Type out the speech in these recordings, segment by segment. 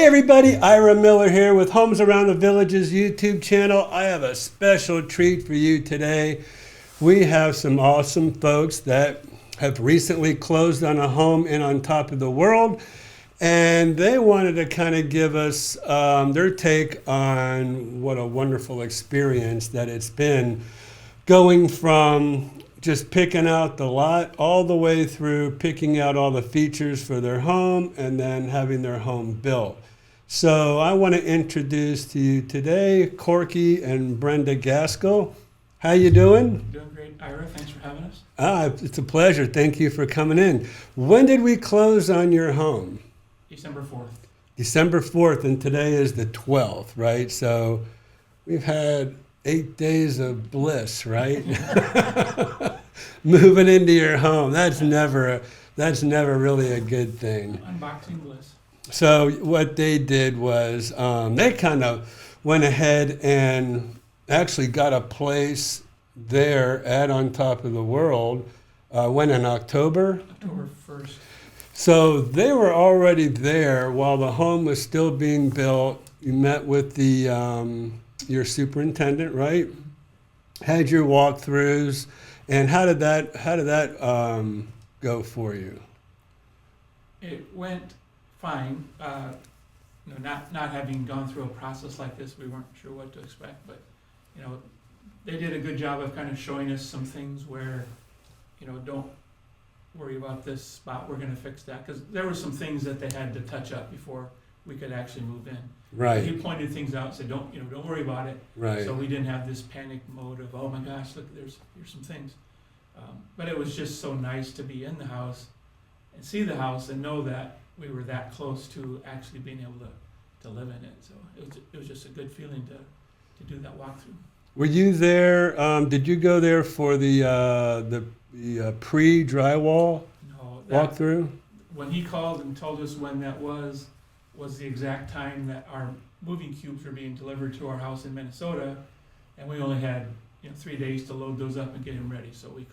everybody, Ira Miller here with Homes Around the Village's YouTube channel. I have a special treat for you today. We have some awesome folks that have recently closed on a home in on top of the world, and they wanted to kind of give us their take on what a wonderful experience that it's been going from just picking out the lot all the way through picking out all the features for their home and then having their home built. So I want to introduce to you today Corky and Brenda Gaskell. How you doing? Doing great, Ira. Thanks for having us. It's a pleasure. Thank you for coming in. When did we close on your home? December 4th. December 4th, and today is the 12th, right? So we've had 8 days of bliss, right? Moving into your home. That's never really a good thing. Unboxing bliss. So what they did was they kind of went ahead and actually got a place there at On Top of the World. When in October? October 1st. So they were already there while the home was still being built. You met with the your superintendent, right? Had your walkthroughs, and how did that go for you? It went fine. Not having gone through a process like this, we weren't sure what to expect. But they did a good job of kind of showing us some things where, don't worry about this spot. We're going to fix that, because there were some things that they had to touch up before we could actually move in. Right. He pointed things out and said, don't worry about it. Right. So we didn't have this panic mode of, oh my gosh, look, here's some things. But it was just so nice to be in the house and see the house and know that we were that close to actually being able to live in it. So it was just a good feeling to do that walkthrough. Were you there? Did you go there for the pre-drywall walkthrough? When he called and told us when that was the exact time that our moving cubes were being delivered to our house in Minnesota, and we only had 3 days to load those up and get them ready, so we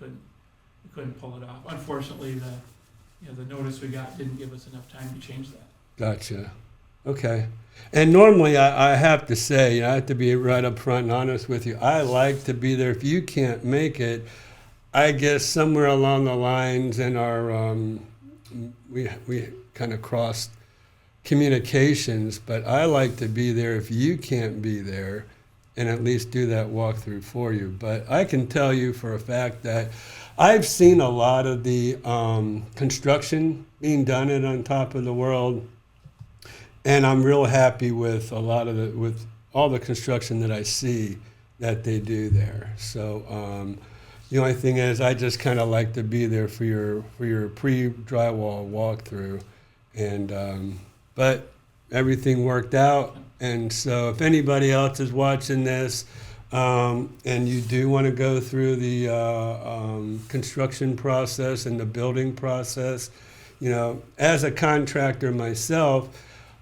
couldn't pull it off. Unfortunately, the notice we got didn't give us enough time to change that. Gotcha. Okay. And normally I have to say, I have to be right up front and honest with you. I like to be there. If you can't make it, I guess somewhere along the lines in our we kind of crossed communications, but I like to be there if you can't be there and at least do that walkthrough for you. But I can tell you for a fact that I've seen a lot of the construction being done at On Top of the World, and I'm real happy with with all the construction that I see that they do there. So the only thing is, I just kind of like to be there for your pre-drywall walkthrough, and but everything worked out. And so if anybody else is watching this and you do want to go through the construction process and the building process, as a contractor myself,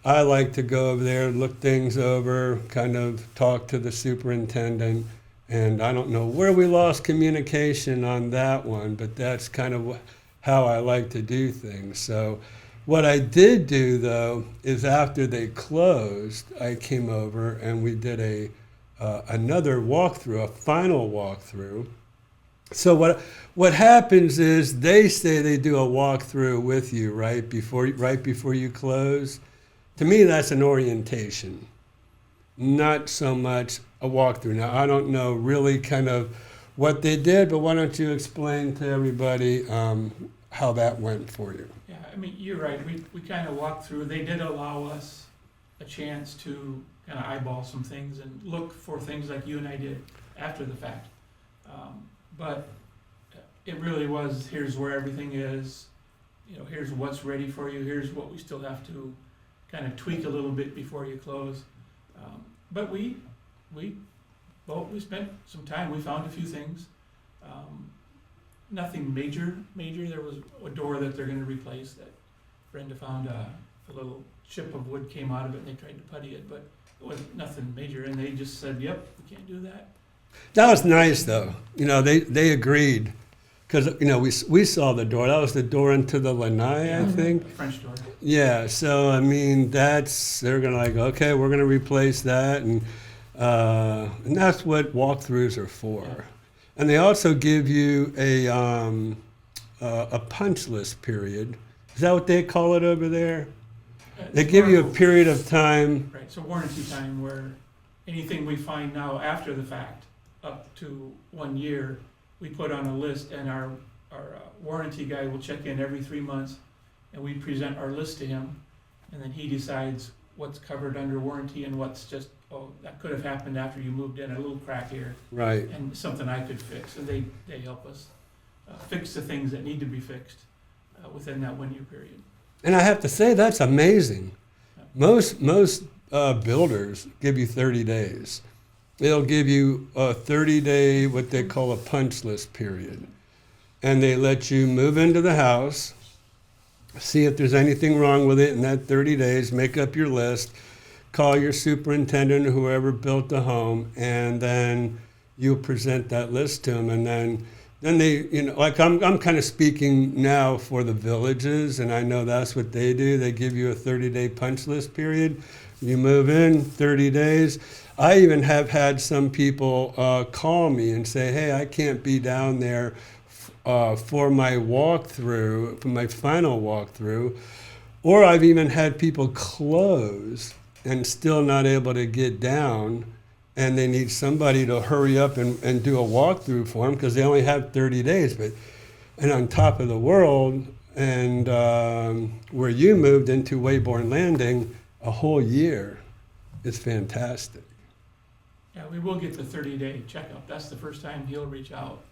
I like to go over there, look things over, kind of talk to the superintendent. And I don't know where we lost communication on that one, but that's kind of how I like to do things. So what I did do, though, is after they closed, I came over and we did another walkthrough, a final walkthrough. So what happens is they say they do a walkthrough with you right before you close. To me, that's an orientation, not so much a walkthrough. Now, I don't know really kind of what they did, but why don't you explain to everybody how that went for you? Yeah, you're right. We kind of walked through. They did allow us a chance to kind of eyeball some things and look for things like you and I did after the fact. But it really was, here's where everything is, here's what's ready for you, here's what we still have to kind of tweak a little bit before you close. But we spent some time. We found a few things. Nothing major. There was a door that they're going to replace that Brenda found a little chip of wood came out of it, and they tried to putty it, but it was nothing major. And they just said, "Yep, we can't do that." That was nice, though. They agreed, because we saw the door. That was the door into the lanai, I think. French door. Yeah. So I mean, they're gonna like, okay, we're gonna replace that, and that's what walkthroughs are for. Yeah. And they also give you a punch list period. Is that what they call it over there? They give you a period of time. Right, so warranty time where anything we find now after the fact, up to 1 year, we put on a list, and our warranty guy will check in every 3 months, and we present our list to him, and then he decides what's covered under warranty and what's just, oh, that could have happened after you moved in, a little crack here, Right. and something I could fix, and they help us fix the things that need to be fixed within that 1 year period. And I have to say, that's amazing. Most builders give you 30 days. They'll give you a 30-day, what they call a punch list period. And they let you move into the house, see if there's anything wrong with it in that 30 days, make up your list, call your superintendent or whoever built the home, and then you present that list to them. And then they, like I'm kind of speaking now for the villages, and I know that's what they do. They give you a 30-day punch list period. You move in 30 days. I even have had some people call me and say, hey, I can't be down there for my walkthrough, for my final walkthrough. Or I've even had people close and still not able to get down, and they need somebody to hurry up and do a walkthrough for them because they only have 30 days. And on top of the world, and where you moved into Wayborn Landing, a whole year is fantastic. Yeah, we will get the 30-day checkup. That's the first time he'll reach out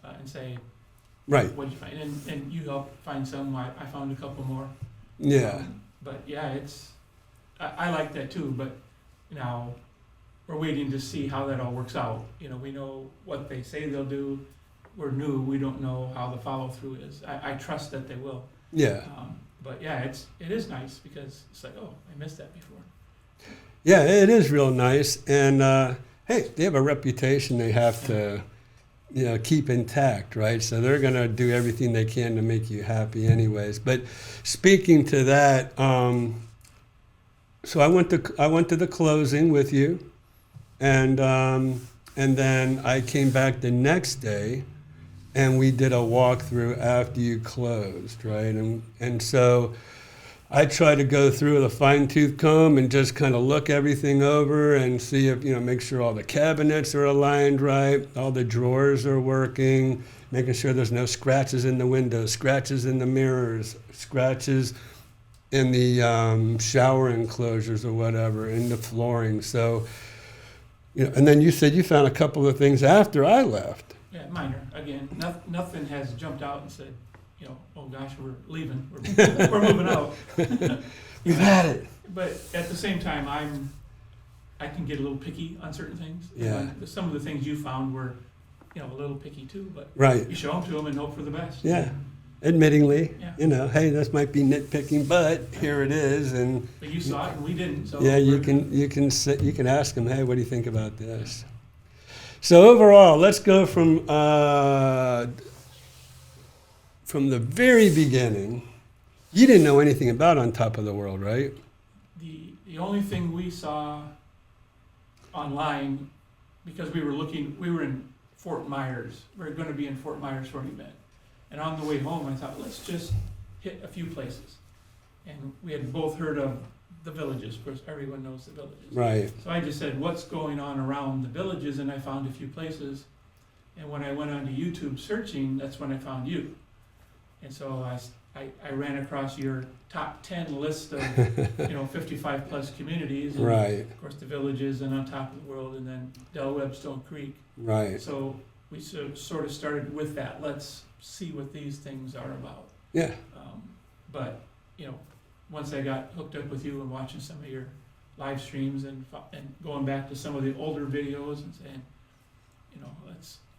and say, Right. what'd you find? And you help find some. I found a couple more. Yeah. But yeah, I like that too, but now we're waiting to see how that all works out. We know what they say they'll do. We're new. We don't know how the follow-through is. I trust that they will. Yeah. But yeah, it is nice because it's like, oh, I missed that before. Yeah, it is real nice. And hey, they have a reputation they have to keep intact, right? So they're going to do everything they can to make you happy anyways. But speaking to that, so I went to the closing with you, and then I came back the next day, and we did a walkthrough after you closed, right? And so I try to go through with a fine-tooth comb and just kind of look everything over and see if, make sure all the cabinets are aligned right, all the drawers are working, making sure there's no scratches in the windows, scratches in the mirrors, scratches in the shower enclosures or whatever, in the flooring. So, and then you said you found a couple of things after I left. Yeah, minor. Again, nothing has jumped out and said, oh gosh, we're leaving. We're moving out. We've had it. But at the same time, I can get a little picky on certain things. Yeah. Some of the things you found were, a little picky too. But right. You show them to them and hope for the best. Yeah. Admittingly, yeah. Hey, this might be nitpicking, but here it is. And but you saw it and we didn't. So yeah, you can ask them, hey, what do you think about this? So overall, let's go from the very beginning. You didn't know anything about On Top of the World, right? The only thing we saw online, because we were in Fort Myers. We were going to be in Fort Myers for an event. And on the way home, I thought, let's just hit a few places. And we had both heard of the villages. Of course, everyone knows the villages. Right. So I just said, what's going on around the villages? And I found a few places. And when I went onto YouTube searching, that's when I found you. And so I ran across your top 10 list of 55 plus communities. And right. Of course, the villages and On Top of the World, and then Del Webb, Stone Creek. Right. So we sort of started with that. Let's see what these things are about. Yeah. But once I got hooked up with you and watching some of your live streams and going back to some of the older videos and saying,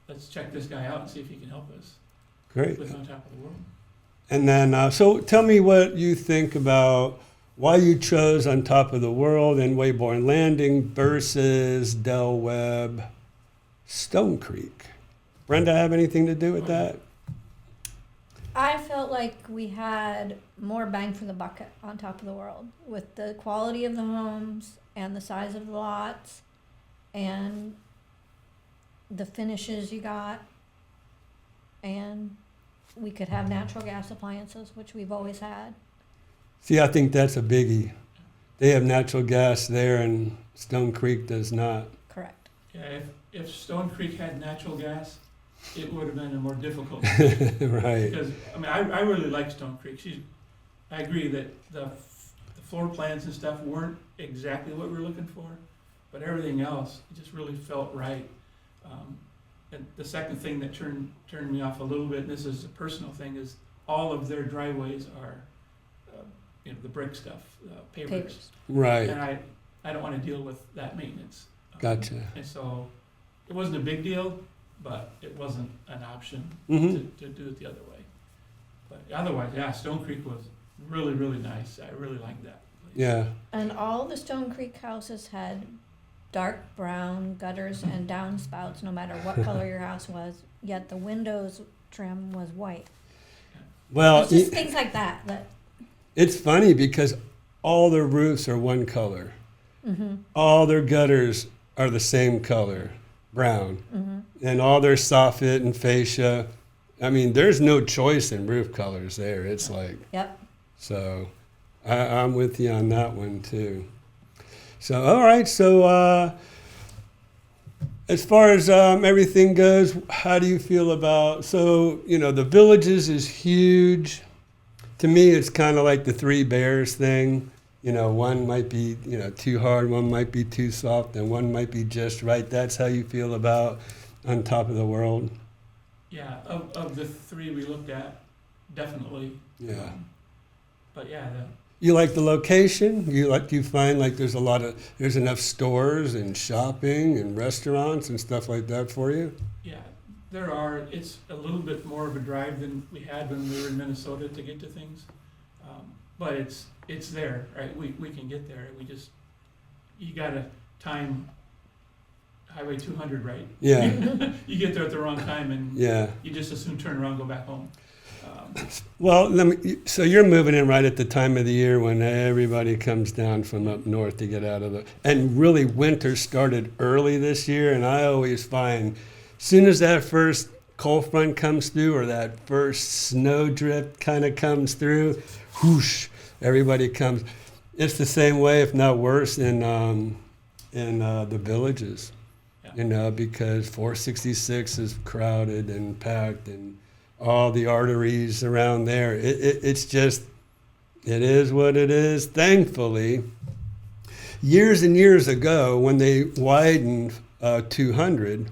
let's check this guy out and see if he can help us. Great. With On Top of the World. And then, so tell me what you think about why you chose On Top of the World and Wayborn Landing versus Del Webb, Stone Creek. Brenda have anything to do with that? I felt like we had more bang for the buck on Top of the World with the quality of the homes and the size of the lots and the finishes you got. And we could have natural gas appliances, which we've always had. See, I think that's a biggie. They have natural gas there, and Stone Creek does not. Correct. Yeah, if Stone Creek had natural gas, it would have been a more difficult. Right. Because, I mean, I really like Stone Creek. I agree that the floor plans and stuff weren't exactly what we were looking for, but everything else, it just really felt right. And the second thing that turned me off a little bit, and this is a personal thing, is all of their driveways are, the brick stuff, pavers. Right. And I don't want to deal with that maintenance. Gotcha. And so it wasn't a big deal, but it wasn't an option to do it the other way. But otherwise, yeah, Stone Creek was really, really nice. I really liked that place. Yeah. And all the Stone Creek houses had dark brown gutters and downspouts, no matter what color your house was, yet the windows trim was white. Well, It's just things like that. it's funny because all their roofs are one color. Mm-hmm. All their gutters are the same color, brown. Mm-hmm. And all their soffit and fascia. I mean, there's no choice in roof colors there. It's like, Yep. so I'm with you on that one too. So, all right. So, as far as everything goes, how do you feel about, the Villages is huge. To me, it's kind of like the Three Bears thing. One might be, too hard, one might be too soft, and one might be just right. That's how you feel about On Top of the World? Yeah, of the three we looked at, definitely. Yeah. But yeah, You like the location? Do you find like there's enough stores and shopping and restaurants and stuff like that for you? yeah, there are. It's a little bit more of a drive than we had when we were in Minnesota to get to things, but it's there, right? We can get there. You gotta time Highway 200 right. Yeah. You get there at the wrong time, and Yeah. you just as soon turn around and go back home. Well, so you're moving in right at the time of the year when everybody comes down from up north to get out of and really winter started early this year, and I always find soon as that first cold front comes through or that first snow drift kind of comes through, whoosh, everybody comes. It's the same way, if not worse, in the Villages, because 466 is crowded and packed and all the arteries around there. It's just, it is what it is. Thankfully, years and years ago, when they widened 200,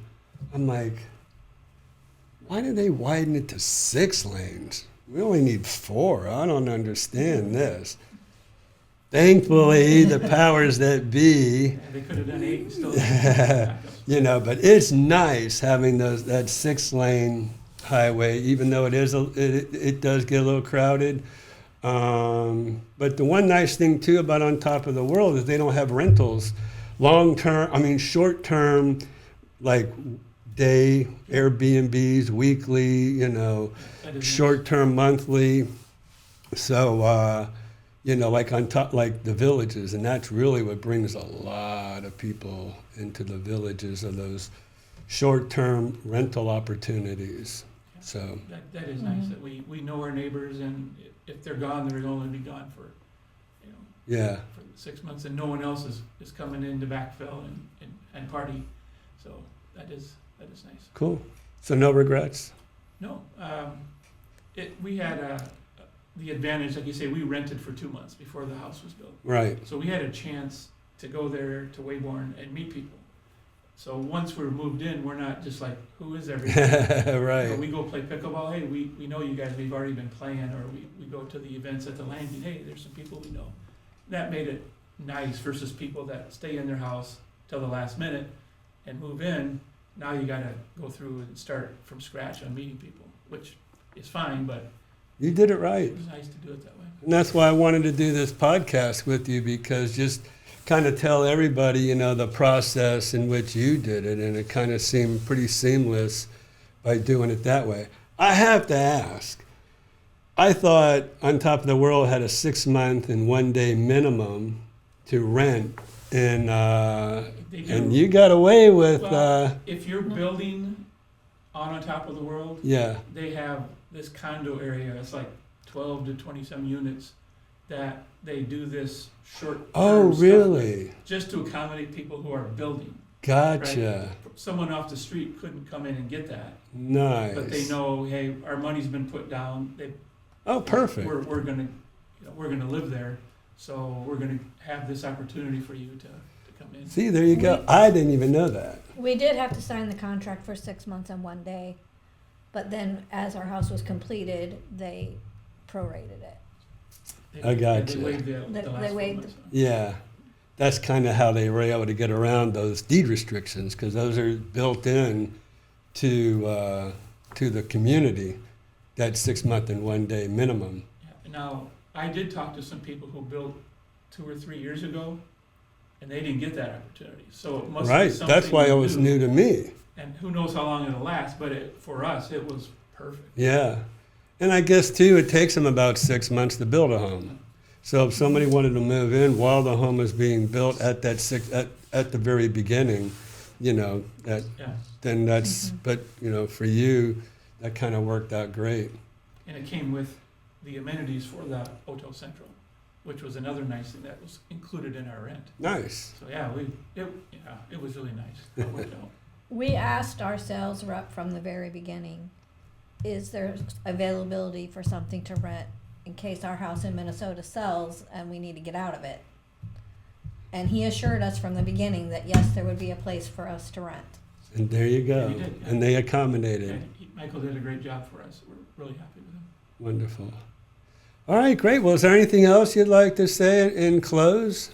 I'm like, why did they widen it to 6 lanes? We only need 4. I don't understand this. Thankfully, the powers that be, Yeah, they could have done 8 and still. but it's nice having that 6-lane highway, even though it does get a little crowded. But the one nice thing too about On Top of the World is they don't have rentals, short term, like day Airbnbs, weekly, short term, monthly. So like on top, like the Villages, and that's really what brings a lot of people into the Villages, of those short term rental opportunities. So that is nice that we know our neighbors, and if they're gone, they're going to be gone for yeah, for 6 months, and no one else is coming in to backfill and party. So that is nice. cool. So no regrets. No, we had the advantage, like you say, we rented for 2 months before the house was built. Right. So we had a chance to go there to Wayborn and meet people. So once we're moved in, we're not just like, who is everybody? Right. We go play pickleball. Hey, we know you guys. We've already been playing, or we go to the events at the landing. Hey, there's some people we know. That made it nice versus people that stay in their house till the last minute and move in. Now you got to go through and start from scratch on meeting people, which is fine, but You did it right. it was nice to do it that way. And that's why I wanted to do this podcast with you, because just kind of tell everybody, the process in which you did it, and it kind of seemed pretty seamless by doing it that way. I have to ask, I thought On Top of the World had a 6-month and 1-day minimum to rent, and They do. and you got away with Well, if you're building on Top of the World, yeah. they have this condo area, it's like 12 to 20 some units, that they do this short Oh, really? just to accommodate people who are building. Gotcha. Someone off the street couldn't come in and get that, Nice. but they know, hey, our money's been put down. Oh, perfect. We're gonna live there, so we're gonna have this opportunity for you to come in. See, there you go. I didn't even know that. We did have to sign the contract for 6 months and 1 day, but then as our house was completed, they prorated it. I got They you. waived They the last waived 4 months. Yeah. That's kind of how they were able to get around those deed restrictions, because those are built in to the community, that 6-month and 1-day minimum. Yeah. Now, I did talk to some people who built 2 or 3 years ago, and they didn't get that opportunity. So it must be Right. something That's why it we was do. new to me. And who knows how long it'll last, but for us, it was perfect. Yeah. And I guess, too, it takes them about 6 months to build a home. So if somebody wanted to move in while the home is being built at the very beginning, Yeah. then that's, but, for you, that kind of worked out great. And it came with the amenities for the Hotel Central, which was another nice thing that was included in our rent. Nice. So yeah, it was really nice. It worked out. We asked our sales rep from the very beginning, is there availability for something to rent in case our house in Minnesota sells and we need to get out of it? And he assured us from the beginning that yes, there would be a place for us to rent. And there you go. And he did, yeah. And they accommodated. And Michael did a great job for us. We're really happy with him. Wonderful. All right, great. Well, is there anything else you'd like to say in close?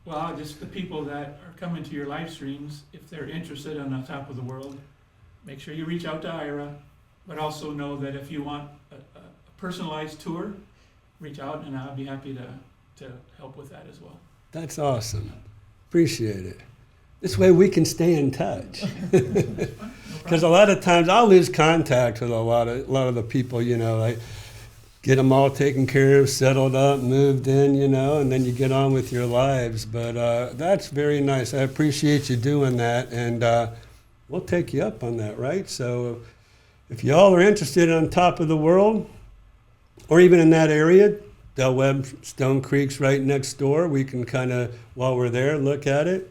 Well, just the people that are coming to your live streams, if they're interested on the Top of the World, make sure you reach out to Ira, but also know that if you want a personalized tour, reach out and I'll be happy to help with that as well. That's awesome. Appreciate it. This way we can stay in touch. Because a lot of times I'll lose contact with a lot of the people, I get them all taken care of, settled up, moved in, and then you get on with your lives. But that's very nice. I appreciate you doing that, and we'll take you up on that, right? So if y'all are interested on Top of the World, or even in that area, Del Webb, Stone Creek's right next door. We can kind of, while we're there, look at it.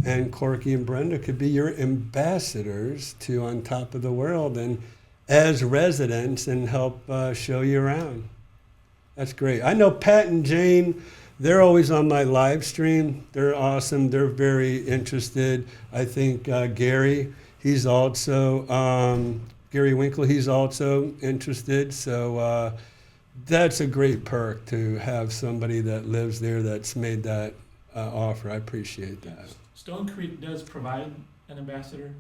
And Corky and Brenda could be your ambassadors to On Top of the World and as residents and help show you around. That's great. I know Pat and Jane, they're always on my live stream. They're awesome. They're very interested. I think Gary, he's also, Gary Winkle, he's also interested. So that's a great perk to have somebody that lives there that's made that offer. I appreciate that. Stone Creek does provide an ambassador.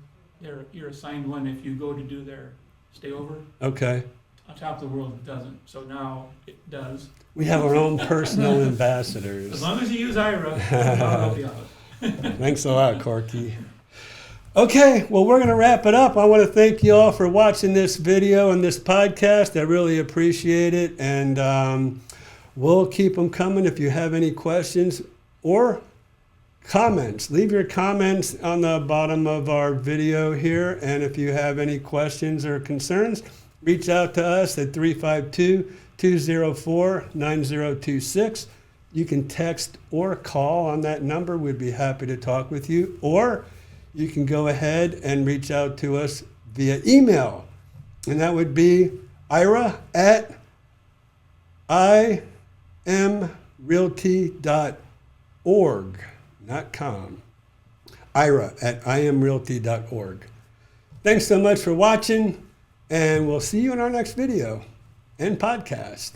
You're assigned one if you go to do their stayover. Okay. On Top of the World, it doesn't. So now it does. We have our own personal As ambassadors. long as you use Ira, I'll help you out. Thanks a lot, Corky. Okay, well, we're going to wrap it up. I want to thank you all for watching this video and this podcast. I really appreciate it. And we'll keep them coming. If you have any questions or comments, leave your comments on the bottom of our video here. And if you have any questions or concerns, reach out to us at 352-204-9026. You can text or call on that number. We'd be happy to talk with you. Or you can go ahead and reach out to us via email. And that would be Ira at imrealty.org, not com. Ira at imrealty.org. Thanks so much for watching, and we'll see you in our next video and podcast.